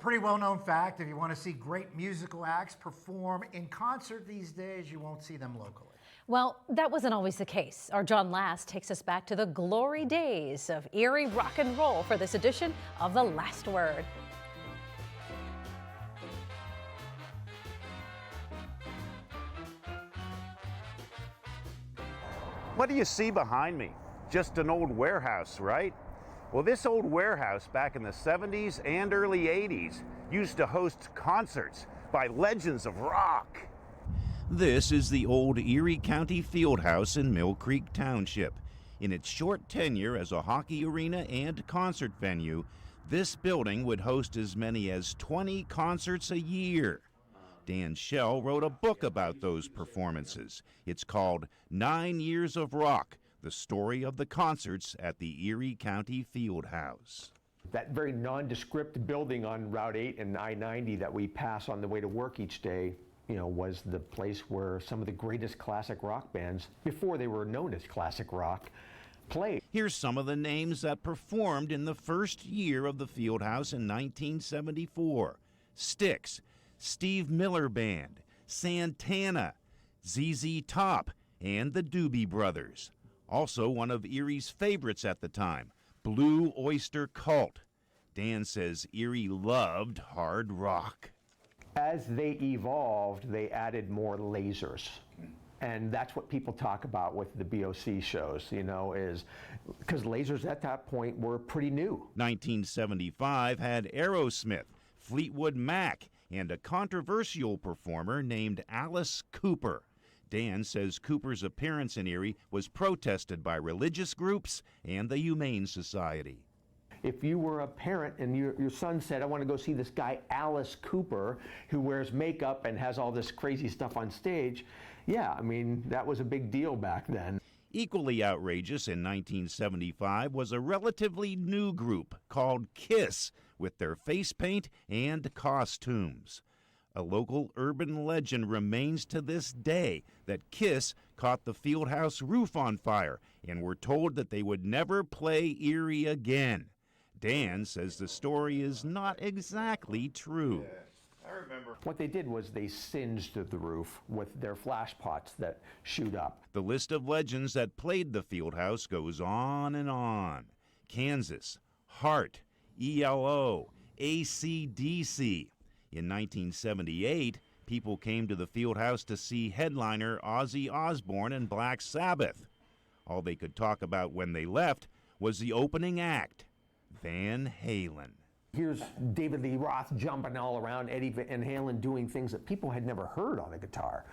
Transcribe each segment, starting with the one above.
Pretty well-known fact, if you want to see great musical acts perform in concert these days, you won't see them locally. Well, that wasn't always the case. Our John Last takes us back to the glory days of Erie rock and roll for this edition of The Last Word. What do you see behind me? Just an old warehouse, right? Well, this old warehouse back in the 70s and early 80s used to host concerts by legends of rock. This is the old Erie County Fieldhouse in Mill Creek Township. In its short tenure as a hockey arena and concert venue, this building would host as many as 20 concerts a year. Dan Schell wrote a book about those performances. It's called 9 Years of Rock, the story of the concerts at the Erie County Fieldhouse. That very nondescript building on Route 8 and I-90 that we pass on the way to work each day, was the place where some of the greatest classic rock bands, before they were known as classic rock, played. Here's some of the names that performed in the first year of the Fieldhouse in 1974. Styx, Steve Miller Band, Santana, ZZ Top, and the Doobie Brothers. Also one of Erie's favorites at the time, Blue Oyster Cult. Dan says Erie loved hard rock. As they evolved, they added more lasers. And that's what people talk about with the BOC shows, is because lasers at that point were pretty new. 1975 had Aerosmith, Fleetwood Mac, and a controversial performer named Alice Cooper. Dan says Cooper's appearance in Erie was protested by religious groups and the Humane Society. If you were a parent and your son said, I want to go see this guy Alice Cooper who wears makeup and has all this crazy stuff on stage, that was a big deal back then. Equally outrageous in 1975 was a relatively new group called Kiss with their face paint and costumes. A local urban legend remains to this day that Kiss caught the Fieldhouse roof on fire and were told that they would never play Erie again. Dan says the story is not exactly true. I remember. What they did was they singed the roof with their flash pots that shoot up. The list of legends that played the Fieldhouse goes on and on. Kansas, Heart, ELO, AC/DC. In 1978, people came to the Fieldhouse to see headliner Ozzy Osbourne and Black Sabbath. All they could talk about when they left was the opening act, Van Halen. Here's David Lee Roth jumping all around, Eddie Van Halen doing things that people had never heard on a guitar.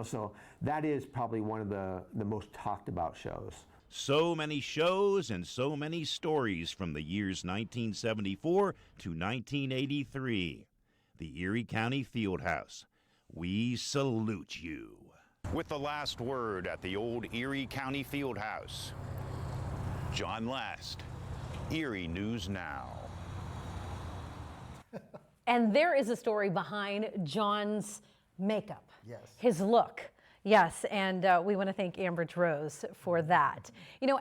So that is probably one of the most talked about shows. So many shows and so many stories from the years 1974 to 1983. The Erie County Fieldhouse. We salute you. With the last word at the old Erie County Fieldhouse, John Last, Erie News Now. And there is a story behind John's makeup. Yes. His look. Yes, and we want to thank Ambridge Rose for that.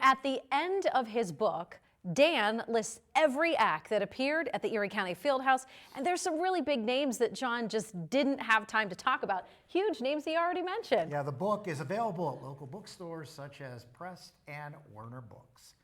At the end of his book, Dan lists every act that appeared at the Erie County Fieldhouse, and there's some really big names that John just didn't have time to talk about. Huge names he already mentioned. Yeah, the book is available at local bookstores such as Press and Warner Books.